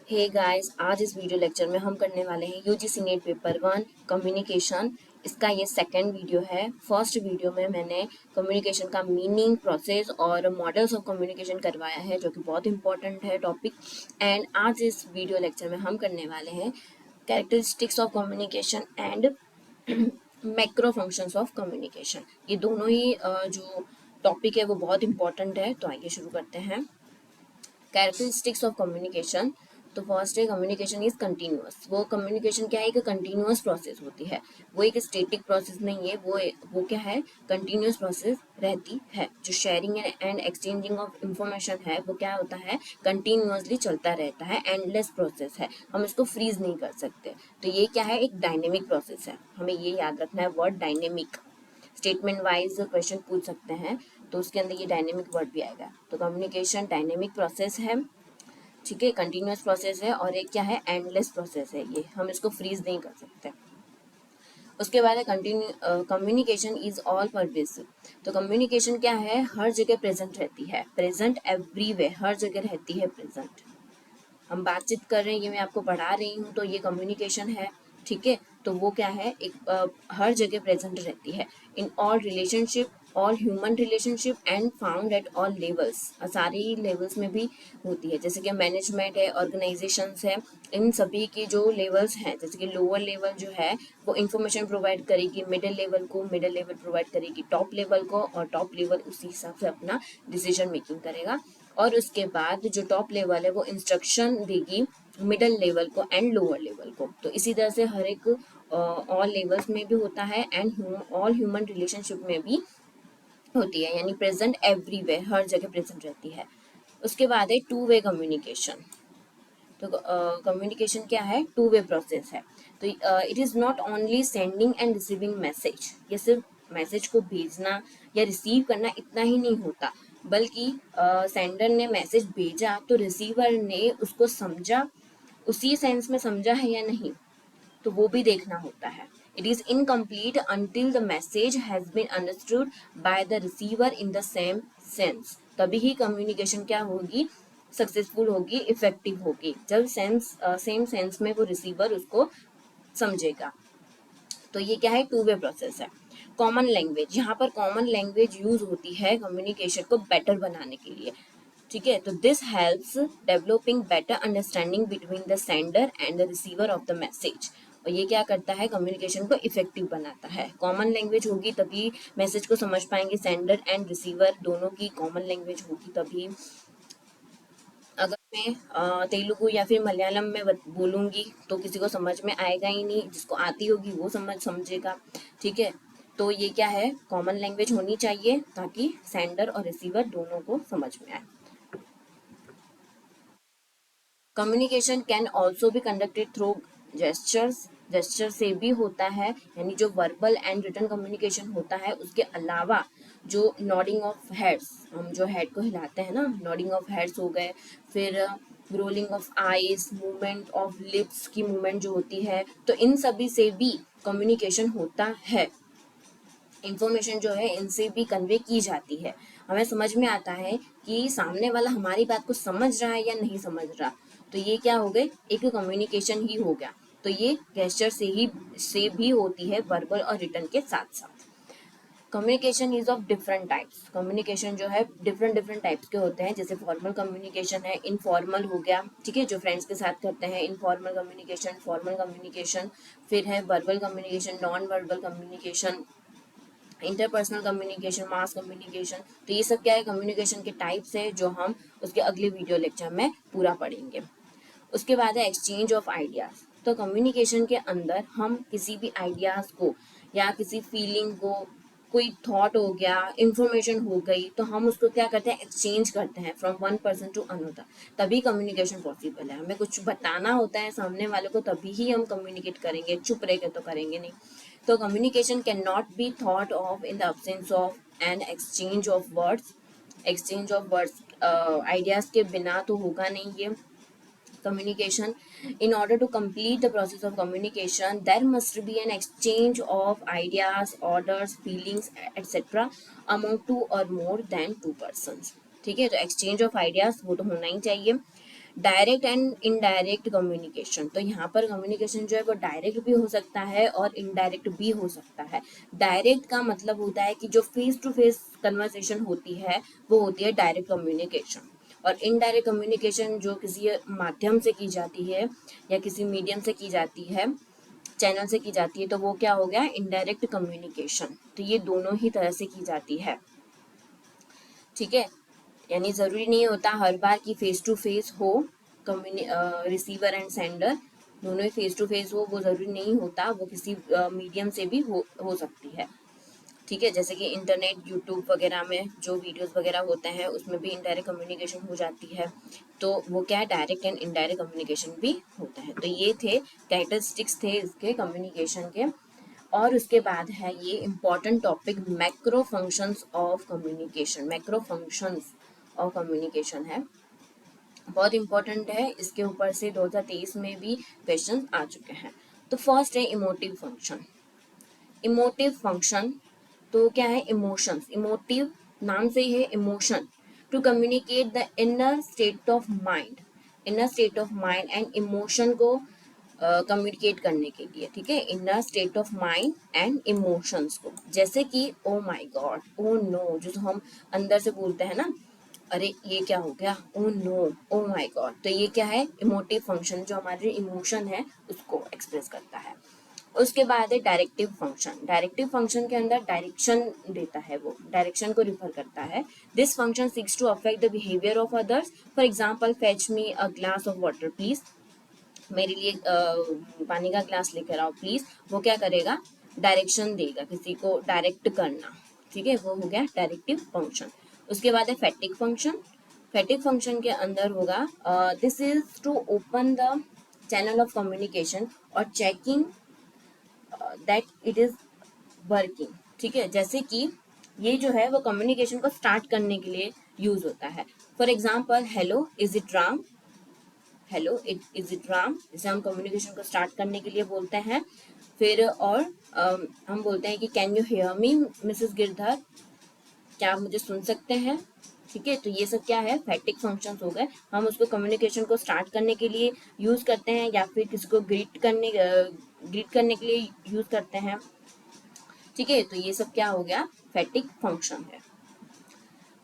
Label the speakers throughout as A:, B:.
A: Hey guys, आज इस video lecture में हम करने वाले हैं यूजीसी नेट पेपर 1 कम्युनिकेशन। इसका ये सेकंड वीडियो है। फर्स्ट वीडियो में मैंने कम्युनिकेशन का मीनिंग, प्रोसेस और मॉडल्स ऑफ कम्युनिकेशन करवाया है, जो कि बहुत इंपॉर्टेंट है टॉपिक। एंड आज इस वीडियो लेक्चर में हम करने वाले हैं characteristics of communication and macro functions of communication. ये दोनों ही जो टॉपिक है वो बहुत इंपॉर्टेंट है। तो आइए शुरू करते हैं। Characteristics of communication. तो फर्स्ट है कम्युनिकेशन इज कंटिन्यूअस। वो कम्युनिकेशन क्या है, एक कंटिन्यूअस प्रोसेस होती है। वो एक स्टैटिक प्रोसेस नहीं है, वो क्या है, कंटिन्यूअस प्रोसेस रहती है। जो sharing and exchanging of information है वो क्या होता है, कंटिन्यूअसली चलता रहता है, एंडलेस प्रोसेस है। हम इसको फ्रीज नहीं कर सकते। तो ये क्या है, एक डायनेमिक प्रोसेस है। हमें ये याद रखना है, word dynamic. Statement wise question पूछ सकते हैं तो उसके अंदर ये डायनेमिक वर्ड भी आएगा। तो कम्युनिकेशन डायनेमिक प्रोसेस है, ठीक है, कंटिन्यूअस प्रोसेस है, और एक क्या है, एंडलेस प्रोसेस है। ये हम इसको फ्रीज नहीं कर सकते। उसके बाद है कम्युनिकेशन इज ऑल परवेसिव। तो कम्युनिकेशन क्या है, हर जगह प्रेजेंट रहती है, प्रेजेंट एवरीवेयर, हर जगह रहती है प्रेजेंट। हम बातचीत कर रहे हैं, ये मैं आपको पढ़ा रही हूँ, तो ये कम्युनिकेशन है, ठीक है। तो वो क्या है, एक हर जगह प्रेजेंट रहती है। In all relationship, all human relationship and found at all levels, सारे ही लेवल्स में भी होती है। जैसे कि मैनेजमेंट है, ऑर्गेनाइजेशंस है, इन सभी की जो लेवल्स हैं, जैसे कि लोअर लेवल जो है वो इंफॉर्मेशन प्रोवाइड करेगी मिडिल लेवल को, मिडिल लेवल प्रोवाइड करेगी टॉप लेवल को, और टॉप लेवल उसी हिसाब से अपना डिसीजन मेकिंग करेगा। और उसके बाद जो टॉप लेवल है वो इंस्ट्रक्शन देगी मिडल लेवल को एंड लोअर लेवल को। तो इसी तरह से हर एक ऑल लेवल्स में भी होता है, एंड ऑल ह्यूमन रिलेशनशिप में भी होती है, यानी प्रेजेंट एवरीवेयर, हर जगह प्रेजेंट रहती है। उसके बाद है टू वे कम्युनिकेशन। तो कम्युनिकेशन क्या है, टू वे प्रोसेस है। तो it is not only sending end receiving message. ये सिर्फ मैसेज को भेजना या रिसीव करना इतना ही नहीं होता, बल्कि सेंडर ने मैसेज भेजा तो रिसीवर ने उसको समझा, उसी सेंस में समझा है या नहीं, तो वो भी देखना होता है। It is incomplete until the message has been understood by the receiver in the same sense. तभी ही कम्युनिकेशन क्या होगी, सक्सेसफुल होगी, इफेक्टिव होगी, जब सेम सेंस में वो रिसीवर उसको समझेगा। तो ये क्या है, टू वे प्रोसेस है। कॉमन लैंग्वेज, यहाँ पर कॉमन लैंग्वेज यूज होती है कम्युनिकेशन को बेटर बनाने के लिए, ठीक है। तो this helps developing better understanding between the sender and the receiver of the message. और ये क्या करता है, कम्युनिकेशन को इफेक्टिव बनाता है। कॉमन लैंग्वेज होगी तभी मैसेज को समझ पाएंगे, सेंडर एंड रिसीवर दोनों की कॉमन लैंग्वेज होगी तभी। अगर मैं तेलुगु या फिर मलयालम में बोलूंगी तो किसी को समझ में आएगा ही नहीं, जिसको आती होगी वो समझेगा, ठीक है। तो ये क्या है, कॉमन लैंग्वेज होनी चाहिए ताकि सेंडर और रिसीवर दोनों को समझ में आए। कम्युनिकेशन कैन ऑल्सो भी कंडक्टेड थ्रू जेस्चर्स। जेस्चर से भी होता है, यानी जो वर्बल एंड रिटन कम्युनिकेशन होता है उसके अलावा जो नॉडिंग ऑफ हेड्स, हम जो हेड को हिलाते हैं ना, नॉडिंग ऑफ हेड्स हो गए, फिर rolling of eyes, movement of lips की मूवमेंट जो होती है, तो इन सभी से भी कम्युनिकेशन होता है। इंफॉर्मेशन जो है इनसे भी कन्वे की जाती है। हमें समझ में आता है कि सामने वाला हमारी बात को समझ रहा है या नहीं समझ रहा। तो ये क्या हो गए, एक कम्युनिकेशन ही हो गया। तो ये गेस्चर से भी होती है, वर्बल और रिटन के साथ साथ। Communication is of different types. Communication जो है डिफरेंट डिफरेंट टाइप्स के होते हैं। जैसे फॉर्मल कम्युनिकेशन है, इनफॉर्मल हो गया, ठीक है, जो फ्रेंड्स के साथ करते हैं, इनफॉर्मल कम्युनिकेशन, फॉर्मल कम्युनिकेशन, फिर है verbal communication, non verbal communication, interpersonal communication, mass communication. तो ये सब क्या है, कम्युनिकेशन के टाइप्स है, जो हम उसके अगले वीडियो लेक्चर में पूरा पढ़ेंगे। उसके बाद है एक्सचेंज ऑफ आइडियाज। तो कम्युनिकेशन के अंदर हम किसी भी आइडियाज को या किसी फीलिंग को, कोई थॉट हो गया, इंफॉर्मेशन हो गई, तो हम उसको क्या करते हैं, एक्सचेंज करते हैं from one person to another. तभी कम्युनिकेशन पॉसिबल है। हमें कुछ बताना होता है सामने वाले को, तभी ही हम कम्युनिकेट करेंगे, चुप रह के तो करेंगे नहीं। तो communication can not be thought of in the absence of an exchange of words. Exchange of words, ideas के बिना तो होगा नहीं ये communication. In order to complete the process of communication, there must be an exchange of ideas, orders, feelings, etc. among two or more than two persons. ठीक है, तो exchange of ideas वो तो होना ही चाहिए। डायरेक्ट एंड इनडायरेक्ट कम्युनिकेशन, तो यहाँ पर कम्युनिकेशन जो है वो डायरेक्ट भी हो सकता है और इनडायरेक्ट भी हो सकता है। डायरेक्ट का मतलब होता है कि जो फेस टू फेस कन्वर्सेशन होती है वो होती है डायरेक्ट कम्युनिकेशन, और इनडायरेक्ट कम्युनिकेशन जो किसी माध्यम से की जाती है या किसी मीडियम से की जाती है, चैनल से की जाती है, तो वो क्या हो गया, इनडायरेक्ट कम्युनिकेशन। तो ये दोनों ही तरह से की जाती है, ठीक है। यानी ज़रूरी नहीं होता हर बार कि फेस टू फेस हो, रिसीवर एंड सेंडर दोनों ही फेस टू फेस हो, वो ज़रूरी नहीं होता, वो किसी मीडियम से भी हो सकती है, ठीक है। जैसे कि इंटरनेट, यूट्यूब वगैरह में जो वीडियोस वगैरह होते हैं उसमें भी इनडायरेक्ट कम्युनिकेशन हो जाती है, तो वो क्या है, डायरेक्ट एंड इनडायरेक्ट कम्युनिकेशन भी होता है। तो ये थे कैरेक्टरिस्टिक्स थे इसके कम्युनिकेशन के। और उसके बाद है ये important topic macro functions of communication. Macro functions of communication है, बहुत इंपॉर्टेंट है, इसके ऊपर से 2023 में भी क्वेश्चन आ चुके हैं। तो फर्स्ट है इमोटिव फंक्शन। इमोटिव फंक्शन तो क्या है, इमोशंस, इमोटिव नाम से ही है emotion, to communicate the inner state of mind, inner state of mind and emotion को कम्युनिकेट करने के लिए, ठीक है, inner state of mind and emotions को। जैसे कि ओ माई गॉड, ओ नो, जो हम अंदर से बोलते हैं ना, अरे ये क्या हो गया, ओ नो, ओ माई गॉड, तो ये क्या है, इमोटिव फंक्शन, जो हमारे इमोशन है उसको एक्सप्रेस करता है। उसके बाद है डायरेक्टिव फंक्शन। डायरेक्टिव फंक्शन के अंदर डायरेक्शन देता है, वो डायरेक्शन को रिफर करता है। This function seeks to affect the behaviour of others. For example, fetch me a glass of water please, मेरे लिए पानी का ग्लास लेकर आओ प्लीज। वो क्या करेगा, डायरेक्शन देगा, किसी को डायरेक्ट करना, ठीक है, वो हो गया डायरेक्टिव फंक्शन। उसके बाद है फैटिक फंक्शन। फैटिक फंक्शन के अंदर होगा this is to open the channel of communication और checking that it is working, ठीक है। जैसे कि ये जो है वो कम्युनिकेशन को स्टार्ट करने के लिए यूज होता है। For example, hello is it Ram, hello it is it Ram, इसे हम कम्युनिकेशन को स्टार्ट करने के लिए बोलते हैं। फिर और हम बोलते हैं कि can you hear me Mrs Girdhar, क्या आप मुझे सुन सकते हैं, ठीक है। तो ये सब क्या है, फैटिक फंक्शंस हो गए। हम उसको कम्युनिकेशन को स्टार्ट करने के लिए यूज करते हैं या फिर किसी को ग्रीट करने के लिए यूज करते हैं, ठीक है। तो ये सब क्या हो गया, फैटिक फंक्शन है।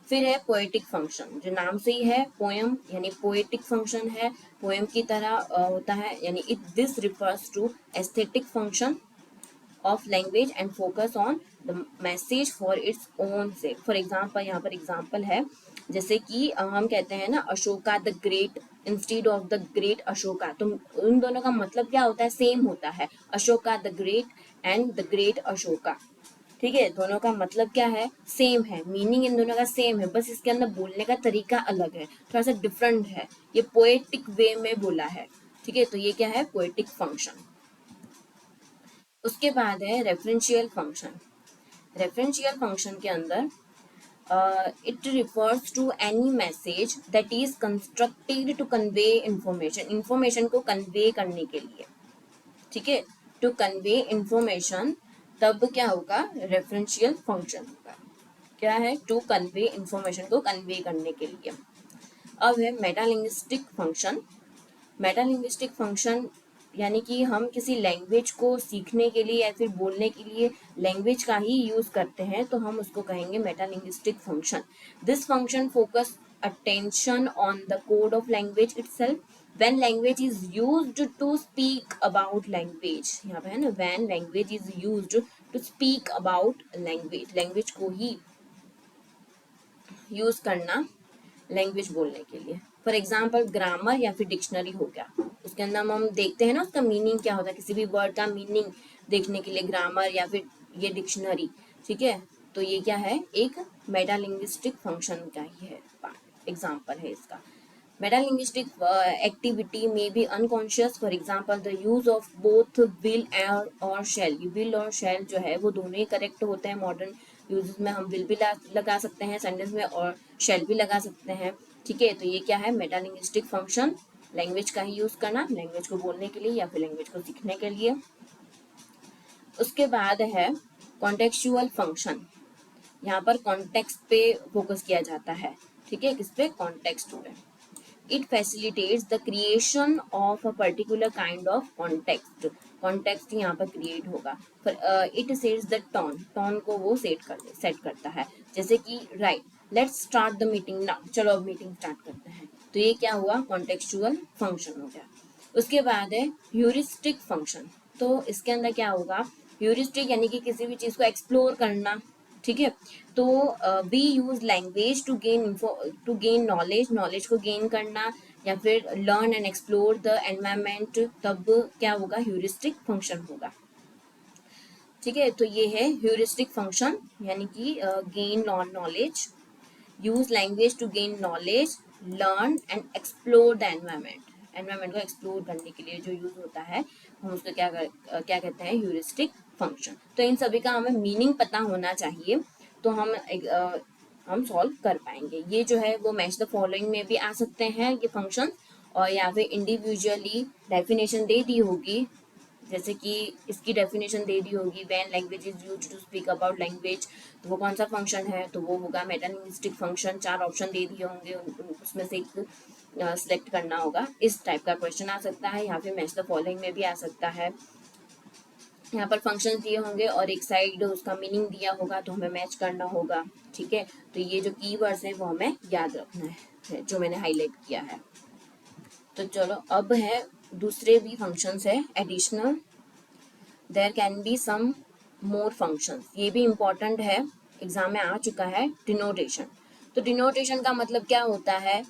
A: फिर है पोएटिक फंक्शन, जो नाम से ही है पोएम, यानी पोएटिक फंक्शन है, पोएम की तरह होता है, यानी it this refers to aesthetic function of language and focus on the message for its own sake. For example, यहाँ पर एग्जाम्पल है, जैसे कि हम कहते हैं ना Ashoka the great instead of the great Ashoka, तो उन दोनों का मतलब क्या होता है, सेम होता है, Ashoka the great and the great Ashoka, ठीक है। दोनों का मतलब क्या है, सेम है, मीनिंग इन दोनों का सेम है, बस इसके अंदर बोलने का तरीका अलग है, थोड़ा सा डिफरेंट है, ये पोएटिक वे में बोला है, ठीक है। तो ये क्या है, पोएटिक फंक्शन। उसके बाद है रेफरेंशियल फंक्शन। रेफरेंशियल फंक्शन के अंदर it refers to any message that is constructed to convey information, information को कन्वे करने के लिए, ठीक है, टू कन्वे इंफॉर्मेशन, तब क्या होगा, रेफरेंशियल फंक्शन होगा, क्या है, टू कन्वे इंफॉर्मेशन को कन्वे करने के लिए। अब है मेटालिंग्विस्टिक फंक्शन। मेटालिंग्विस्टिक फंक्शन यानी कि हम किसी लैंग्वेज को सीखने के लिए या फिर बोलने के लिए लैंग्वेज का ही यूज करते हैं, तो हम उसको कहेंगे metalinguistic function. This function focus attention on the code of language itself when language is used to speak about language, यहाँ पे है ना, when language is used to speak about language, language को ही यूज करना लैंग्वेज बोलने के लिए। For example, grammar या फिर डिक्शनरी हो गया, उसके अंदर हम देखते हैं ना उसका मीनिंग क्या होता है, किसी भी वर्ड का मीनिंग देखने के लिए ग्रामर या फिर ये डिक्शनरी, ठीक है। तो ये क्या है, एक मेटालिंग्विस्टिक फंक्शन का ही है, एग्जाम्पल है इसका। मेटालिंग्विस्टिक एक्टिविटी में भी unconscious, for example the use of both will और शैल, विल और शैल जो है वो दोनों ही करेक्ट होते हैं। मॉडर्न यूजेस में हम विल भी लगा सकते हैं सेंटेंस में और शैल भी लगा सकते हैं, ठीक है। तो ये क्या है, मेटालिंग्विस्टिक फंक्शन, लैंग्वेज का ही यूज करना लैंग्वेज को बोलने के लिए या फिर लैंग्वेज को सीखने के लिए। उसके बाद है कॉन्टेक्चुअल फंक्शन, यहाँ पर कॉन्टेक्स्ट पे फोकस किया जाता है, ठीक है, किस पे, कॉन्टेक्स्ट पे। It facilitates the creation of a particular kind of context. Context यहाँ पर क्रिएट होगा। It sets the tone, tone को वो सेट करता है। जैसे कि right, let's start the meeting now, चलो अब मीटिंग स्टार्ट करते हैं। तो ये क्या हुआ, कॉन्टेक्चुअल फंक्शन हो गया। उसके बाद है ह्यूरिस्टिक फंक्शन। तो इसके अंदर क्या होगा, ह्यूरिस्टिक यानी कि किसी भी चीज को एक्सप्लोर करना, ठीक है। तो we use language to gain knowledge, knowledge को गेन करना, या फिर learn and explore the environment, तब क्या होगा, ह्यूरिस्टिक फंक्शन होगा। ठीक है, तो ये है ह्यूरिस्टिक फंक्शन, यानी कि gain knowledge, use language to gain knowledge, learn and explore the environment. Environment को एक्सप्लोर करने के लिए जो यूज होता है, हम उसको क्या कहते हैं, ह्यूरिस्टिक फंक्शन। तो इन सभी का हमें मीनिंग पता होना चाहिए, तो हम सॉल्व कर पाएंगे। ये जो है वो मैच द फॉलोइंग में भी आ सकते हैं ये फंक्शन, और या फिर इंडिविजुअली डेफिनेशन दे दी होगी। जैसे कि इसकी डेफिनेशन दे दी होगी, when language is used to speak about language, तो वो कौन सा फंक्शन है, तो वो होगा मेटालिंग्विस्टिक फंक्शन। 4 ऑप्शन दे दिए होंगे, उसमें से एक सिलेक्ट करना होगा। इस टाइप का क्वेश्चन आ सकता है, यहाँ पे मैच द फॉलोइंग में भी आ सकता है। यहाँ पर फंक्शन दिए होंगे और एक साइड उसका मीनिंग दिया होगा, तो हमें मैच करना होगा। ठीक है, तो ये जो कीवर्ड्स हैं वो हमें याद रखना है, जो मैंने हाईलाइट किया है। तो चलो, अब है दूसरे भी फंक्शंस है additional. There can be some more functions, ये भी इम्पोर्टेंट है, एग्जाम में आ चुका है। डिनोटेशन, तो डिनोटेशन का मतलब क्या होता है,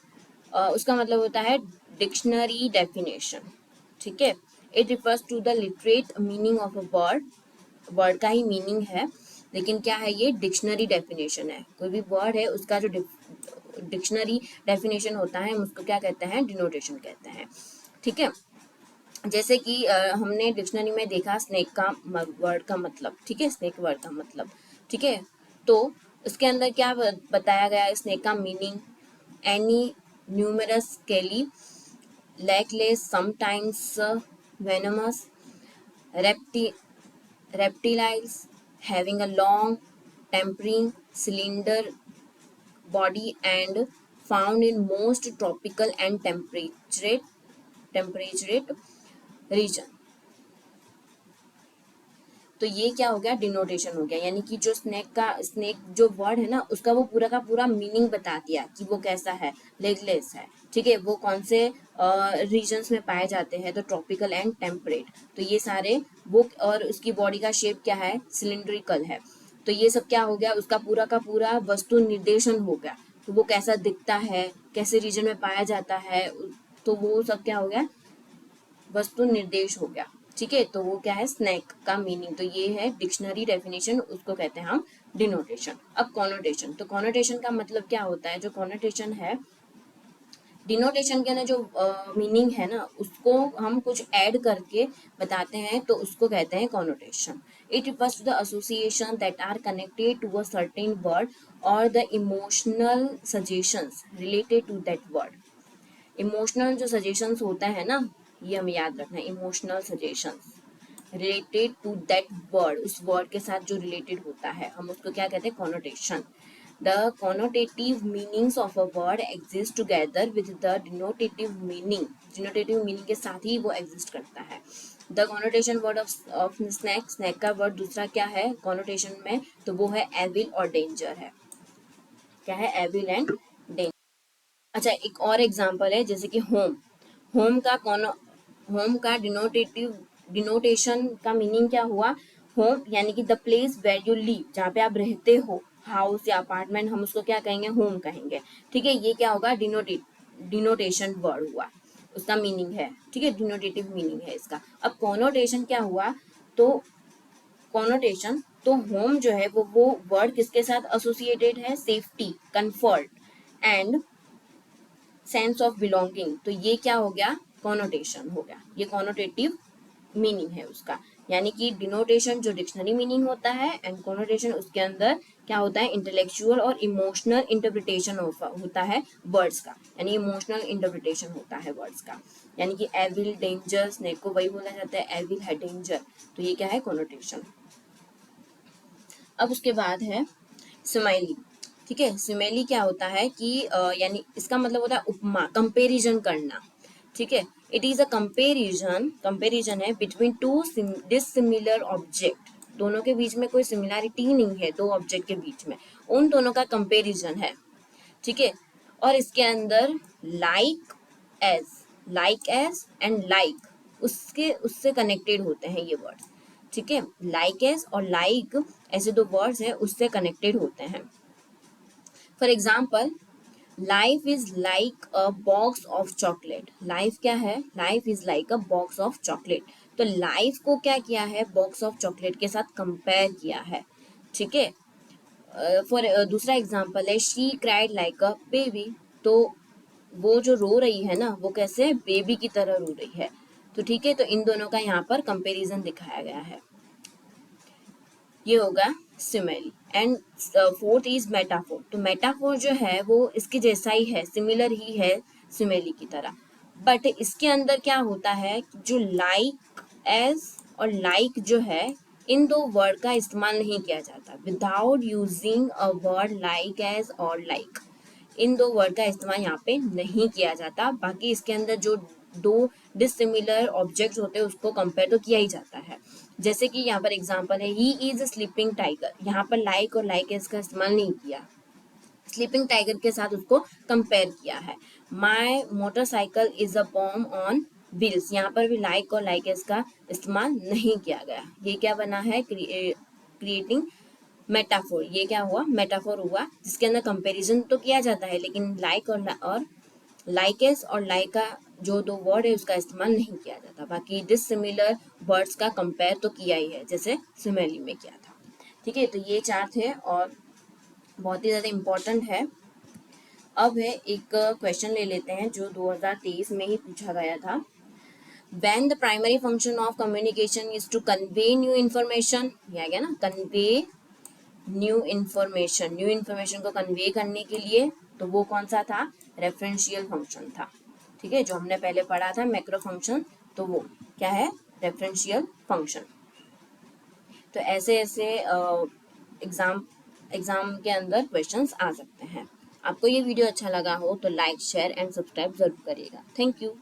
A: उसका मतलब होता है डिक्शनरी डेफिनेशन। ठीक है, it refers to the literate meaning of a word, word का ही मीनिंग है, लेकिन क्या है, ये डिक्शनरी डेफिनेशन है। कोई भी वर्ड है उसका जो डिक्शनरी डेफिनेशन होता है, हम उसको क्या कहते हैं, डिनोटेशन कहते हैं। ठीक है, जैसे कि हमने डिक्शनरी में देखा स्नेक का वर्ड का मतलब, ठीक है, स्नेक वर्ड का मतलब, ठीक है। तो उसके अंदर क्या बताया गया है, स्नेक का meaning, any numerous scaly, legless, sometimes venomous, reptiles having a long tapering cylinder body and found in most tropical and temperate region। तो ये क्या हो गया, डिनोटेशन हो गया, यानी कि जो स्नेक जो वर्ड है ना, उसका वो पूरा का पूरा मीनिंग बता दिया कि वो कैसा है, लेगलेस है। ठीक है, वो कौन से रीजन्स में पाए जाते हैं, तो ट्रॉपिकल एंड टेम्परेट। तो ये सारे वो, और उसकी बॉडी का शेप क्या है, सिलिंड्रिकल है। तो ये सब क्या हो गया, उसका पूरा का पूरा वस्तु निर्देशन हो गया। तो वो कैसा दिखता है, कैसे रीजन में पाया जाता है, तो वो सब क्या हो गया, वस्तु निर्देश हो गया। ठीक है, तो वो क्या है, स्नैक का मीनिंग। तो ये है डिक्शनरी डेफिनेशन, उसको कहते हैं हम डिनोटेशन। अब कॉनोटेशन, तो कॉनोटेशन का मतलब क्या होता है, जो कॉनोटेशन है, डिनोटेशन के अंदर जो मीनिंग है ना, उसको हम कुछ ऐड करके बताते हैं, तो उसको कहते हैं connotation. It refers to the association that are connected to a certain word और the emotional suggestions related to that word. Emotional जो सजेशंस होता है ना, ये हमें याद रखना है, emotional suggestions related to that word, उस वर्ड के साथ जो रिलेटेड होता है, हम उसको क्या कहते हैं, connotation. The connotative meanings of a word exist together with the denotative meaning, denotative meaning के साथ ही वो एग्जिस्ट करता है। The connotation word of snack, snack का वर्ड दूसरा क्या है कॉनोटेशन में, तो वो है एविल और डेंजर है। क्या है, एविल एंड डेंजर। अच्छा, एक और एग्जांपल है, जैसे कि होम, होम का होम का डिनोटेशन का मीनिंग क्या हुआ, होम यानी कि the place where you live, जहाँ पे आप रहते हो, हाउस या अपार्टमेंट, हम उसको क्या कहेंगे, होम कहेंगे। ठीक है, ये क्या होगा, डिनोटेशन वर्ड हुआ, उसका मीनिंग है। ठीक है, डिनोटेटिव मीनिंग है इसका। अब कॉनोटेशन क्या हुआ, तो कॉनोटेशन, तो होम जो है वो वर्ड किसके साथ एसोसिएटेड है, safety, comfort and sense of belonging. तो ये क्या हो गया, कॉनोटेशन हो गया, ये कॉनोटेटिव मीनिंग है उसका। यानी कि डिनोटेशन जो डिक्शनरी मीनिंग होता है, एंड कॉनोटेशन उसके अंदर क्या होता है, इंटेलेक्चुअल और इमोशनल इंटरप्रिटेशन होता है वर्ड्स का, यानी इमोशनल इंटरप्रिटेशन होता है वर्ड्स का। यानी कि एविल, डेंजर, स्नेक को वही बोला जाता है, एविल है, डेंजर। तो ये क्या है, कॉनोटेशन। अब उसके बाद है स्माइली। ठीक है, सिमिली क्या होता है कि यानी इसका मतलब होता है उपमा, कंपेरिजन करना। ठीक है, इट इज अ कंपेरिजन है बिटवीन टू डिसिमिलर ऑब्जेक्ट, दोनों के बीच में कोई सिमिलैरिटी नहीं है, दो ऑब्जेक्ट के बीच में, उन दोनों का कंपेरिजन है। ठीक है, और इसके अंदर लाइक एज, एंड लाइक उसके उससे कनेक्टेड होते हैं ये वर्ड्स। ठीक है, लाइक एज और लाइक ऐसे दो वर्ड्स हैं, उससे कनेक्टेड होते हैं। For example, life is like a box of chocolate. Life क्या है? Life is like a box of chocolate. तो लाइफ को क्या किया है? बॉक्स ऑफ चॉकलेट के साथ कंपेयर किया है। ठीक है, फॉर दूसरा एग्जाम्पल है, she cried like a baby. तो वो जो रो रही है ना, वो कैसे? बेबी की तरह रो रही है। तो ठीक है, तो इन दोनों का यहाँ पर कंपैरिजन दिखाया गया है। ये होगा simile. And fourth is metaphor. तो मेटाफोर जो है वो इसके जैसा ही है, सिमिलर ही है सिमिली की तरह, बट इसके अंदर क्या होता है, जो लाइक एज और लाइक जो है, इन दो वर्ड का इस्तेमाल नहीं किया जाता। Without using a word like as or like, इन दो वर्ड का इस्तेमाल यहाँ पे नहीं किया जाता। बाकी इसके अंदर जो दो डिसिमिलर ऑब्जेक्ट्स होते हैं उसको कंपेयर तो किया ही जाता है। जैसे कि यहाँ पर एग्जांपल है, he is a sleeping tiger. यहाँ पर लाइक और लाइक इसका इस्तेमाल नहीं किया, स्लीपिंग टाइगर के साथ उसको कंपेयर किया है। My motorcycle is a bomb on wheels, यहाँ पर भी लाइक और लाइक इसका इस्तेमाल नहीं किया गया। ये क्या बना है? Creating metaphor. ये क्या हुआ? मेटाफोर हुआ, जिसके अंदर कंपैरिजन तो किया जाता है, लेकिन लाइक और लाइकेस और लाइक का जो दो वर्ड है उसका इस्तेमाल नहीं किया जाता। बाकी डिसिमिलर वर्ड्स का कंपेयर तो किया ही है, जैसे सिमिली में किया था। ठीक है, तो ये चार थे और बहुत ही ज़्यादा इम्पोर्टेंट है। अब है एक क्वेश्चन ले लेते हैं जो 2023 में ही पूछा गया था। When the primary function of communication is to convey new information, ये आ गया ना, convey न्यू इन्फॉर्मेशन को कन्वे करने के लिए, तो वो कौन सा था? रेफरेंशियल फंक्शन था। ठीक है, जो हमने पहले पढ़ा था मैक्रो फंक्शन, तो वो क्या है? Referential function. तो ऐसे ऐसे एग्जाम के अंदर क्वेश्चंस आ सकते हैं। आपको ये वीडियो अच्छा लगा हो तो लाइक, शेयर एंड सब्सक्राइब जरूर करिएगा। Thank you.